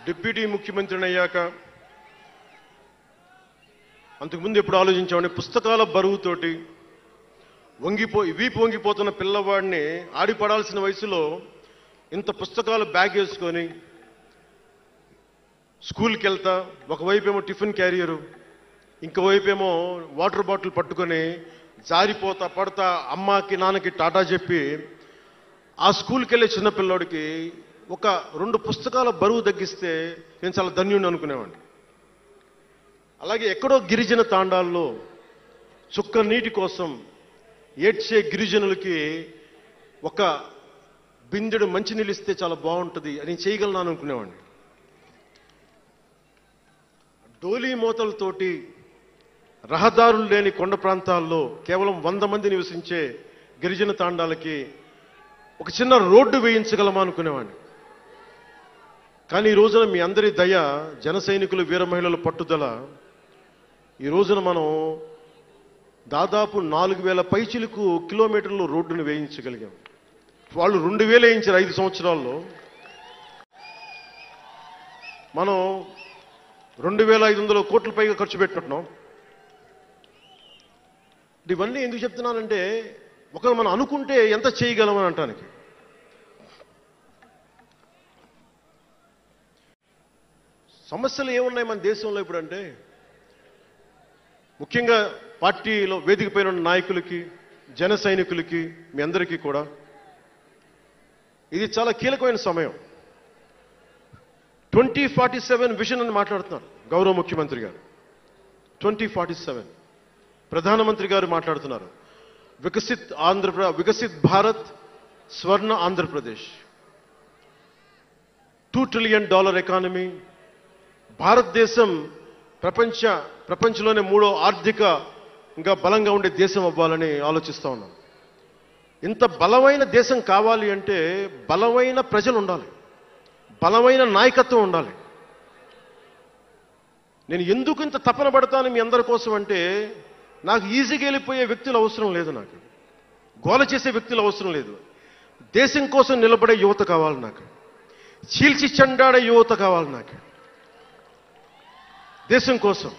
Deputy ముఖ్యమంత్రిని అయ్యాక అంతకుముందు ఎప్పుడు ఆలోచించామని పుస్తకాల బరువుతోటి వీపు వంగిపోతున్న పిల్లవాడిని ఆడిపడాల్సిన వయసులో ఇంత పుస్తకాలు బ్యాగ్ వేసుకొని స్కూల్కి వెళ్తా, ఒకవైపు ఏమో టిఫిన్ క్యారియరు, ఇంకోవైపు ఏమో వాటర్ బాటిల్ పట్టుకొని జారిపోతా పడతా అమ్మకి నాన్నకి టాటా చెప్పి ఆ స్కూల్కి వెళ్ళే చిన్నపిల్లోడికి ఒక 2 పుస్తకాల బరువు తగ్గిస్తే నేను చాలా ధన్యుడిని అనుకునేవాడిని. అలాగే ఎక్కడో గిరిజన తాండాల్లో చుక్క నీటి కోసం ఏడ్చే గిరిజనులకి ఒక బిందెడు మంచినీళ్ళు ఇస్తే చాలా బాగుంటుంది అని చేయగలను అనుకునేవాడిని. డోలీ మూతలతోటి రహదారులు లేని కొండ ప్రాంతాల్లో కేవలం 100 మంది నివసించే గిరిజన తాండాలకి ఒక చిన్న రోడ్డు వేయించగలమా అనుకునేవాడిని. కానీ ఈ రోజున మీ అందరి దయ, జన సైనికులు, వీర మహిళల పట్టుదల, ఈ రోజున మనం దాదాపు 4000 పైచిలకు కిలోమీటర్లు రోడ్డును వేయించగలిగాం. వాళ్ళు 2000 వేయించారు 5 సంవత్సరాల్లో. మనం 2500 కోట్ల పైగా ఖర్చు పెట్టినట్టున్నాం. ఇవన్నీ ఎందుకు చెప్తున్నానంటే ఒకరు మనం అనుకుంటే ఎంత చేయగలమని అంటానికి. సమస్యలు ఏమున్నాయి మన దేశంలో ఇప్పుడు అంటే, ముఖ్యంగా పార్టీలో వేదిక పైన ఉన్న నాయకులకి, జన సైనికులకి, మీ అందరికీ కూడా ఇది చాలా కీలకమైన సమయం. 2047 విజన్ అని మాట్లాడుతున్నారు గౌరవ ముఖ్యమంత్రి గారు. 2047 ప్రధానమంత్రి గారు మాట్లాడుతున్నారు. వికసిత్ భారత్, స్వర్ణ ఆంధ్రప్రదేశ్, $2 ట్రిలియన్ ఎకానమీ, భారతదేశం ప్రపంచంలోనే 3వ ఆర్థికంగా బలంగా ఉండే దేశం అవ్వాలని ఆలోచిస్తూ ఉన్నాం. ఇంత బలమైన దేశం కావాలి అంటే బలమైన ప్రజలు ఉండాలి, బలమైన నాయకత్వం ఉండాలి. నేను ఎందుకు ఇంత తపన పడతాను మీ అందరి కోసం అంటే, నాకు ఈజీగా వెళ్ళిపోయే వ్యక్తులు అవసరం లేదు, నాకు గోల చేసే వ్యక్తులు అవసరం లేదు. దేశం కోసం నిలబడే యువత కావాలి నాకు, చీల్చి చెండాడే యువత కావాలి నాకు దేశం కోసం.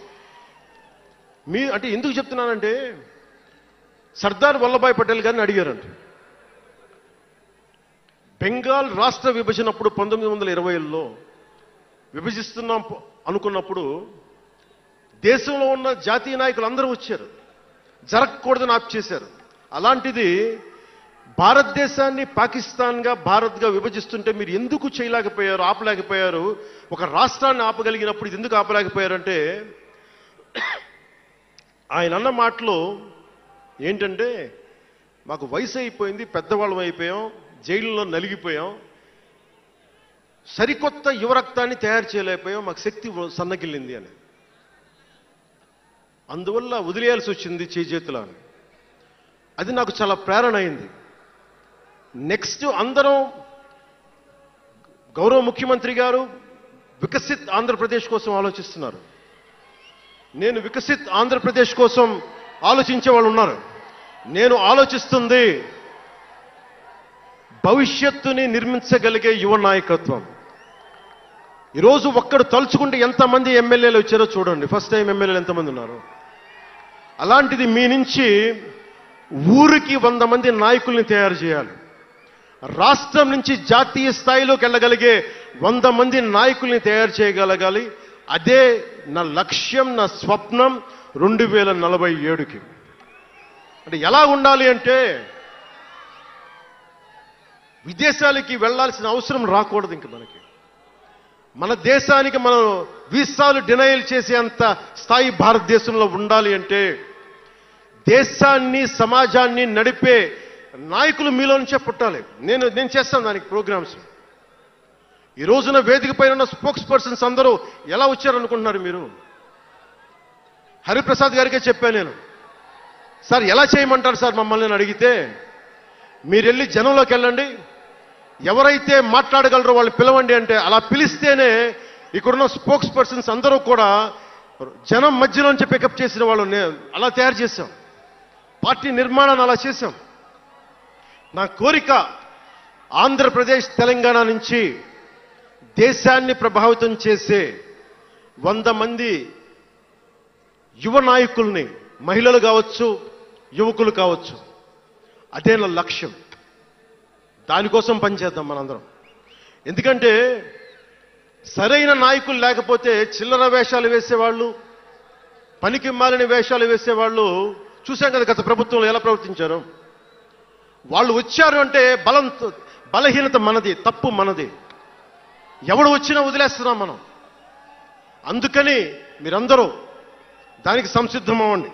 అంటే ఎందుకు చెప్తున్నానంటే, సర్దార్ వల్లభాయ్ పటేల్ గారిని అడిగారంట. బెంగాల్ రాష్ట్ర విభజన అప్పుడు 1920లో విభజిస్తున్నాం అనుకున్నప్పుడు దేశంలో ఉన్న జాతీయ నాయకులు అందరూ వచ్చారు, జరగకూడదని ఆప్ చేశారు. అలాంటిది భారతదేశాన్ని పాకిస్తాన్గా, భారత్గా విభజిస్తుంటే మీరు ఎందుకు చేయలేకపోయారు, ఆపలేకపోయారు? ఒక రాష్ట్రాన్ని ఆపగలిగినప్పుడు ఇది ఎందుకు ఆపలేకపోయారంటే, ఆయన అన్న మాటలు ఏంటంటే, మాకు వయసు అయిపోయింది, పెద్దవాళ్ళం అయిపోయాం, జైలులో నలిగిపోయాం, సరికొత్త యువరక్తాన్ని తయారు చేయలేకపోయాం, మాకు శక్తి సన్నగిల్లింది అని. అందువల్ల వదిలేయాల్సి వచ్చింది చేతుల అని. అది నాకు చాలా ప్రేరణ అయింది. నెక్స్ట్ అందరం గౌరవ ముఖ్యమంత్రి గారు వికసిత్ ఆంధ్రప్రదేశ్ కోసం ఆలోచిస్తున్నారు. నేను వికసిత్ ఆంధ్రప్రదేశ్ కోసం ఆలోచించే వాళ్ళు ఉన్నారు. నేను ఆలోచిస్తుంది భవిష్యత్తుని నిర్మించగలిగే యువ నాయకత్వం. ఈరోజు ఒక్కడు తలుచుకుంటే ఎంతమంది ఎమ్మెల్యేలు వచ్చారో చూడండి. ఫస్ట్ టైం ఎమ్మెల్యేలు ఎంతమంది ఉన్నారు? అలాంటిది మీ నుంచి ఊరికి 100 మంది నాయకుల్ని తయారు చేయాలి. రాష్ట్రం నుంచి జాతీయ స్థాయిలోకి వెళ్ళగలిగే 100 మంది నాయకుల్ని తయారు చేయగలగాలి. అదే నా లక్ష్యం, నా స్వప్నం 2047కి. అంటే ఎలా ఉండాలి అంటే, విదేశాలకి వెళ్లాల్సిన అవసరం రాకూడదు ఇంక మనకి. మన దేశానికి మనం వీసాలు డినైల్ చేసేంత స్థాయి భారతదేశంలో ఉండాలి అంటే, దేశాన్ని, సమాజాన్ని నడిపే నాయకులు మీలో నుంచే పుట్టాలి. నేను చేస్తాను దానికి ప్రోగ్రామ్స్. ఈ రోజున వేదిక పైన ఉన్న స్పోక్స్ పర్సన్స్ అందరూ ఎలా వచ్చారనుకుంటున్నారు మీరు? హరిప్రసాద్ గారికే చెప్పాను నేను, సార్ ఎలా చేయమంటారు సార్ మమ్మల్ని అని అడిగితే, మీరు వెళ్ళి జనంలోకి వెళ్ళండి, ఎవరైతే మాట్లాడగలరో వాళ్ళు పిలవండి అంటే, అలా పిలిస్తేనే ఇక్కడున్న స్పోక్స్ పర్సన్స్ అందరూ కూడా జనం మధ్యలోంచి పికప్ చేసిన వాళ్ళు. అలా తయారు చేశాం, పార్టీ నిర్మాణాన్ని అలా చేశాం. నా కోరిక ఆంధ్రప్రదేశ్, తెలంగాణ నుంచి దేశాన్ని ప్రభావితం చేసే 100 మంది యువ నాయకుల్ని, మహిళలు కావచ్చు, యువకులు కావచ్చు, అదే నా లక్ష్యం. దానికోసం పనిచేద్దాం మనందరం. ఎందుకంటే సరైన నాయకులు లేకపోతే చిల్లర వేషాలు వేసేవాళ్ళు, పనికి మాలిన వేషాలు వేసేవాళ్ళు చూశాం కదా గత ప్రభుత్వంలో ఎలా ప్రవర్తించారు. వాళ్ళు వచ్చారు అంటే బలహీనత మనది, తప్పు మనది. ఎవడు వచ్చినా వదిలేస్తున్నాం మనం. అందుకని మీరందరూ దానికి సంసిద్ధం అవ్వండి.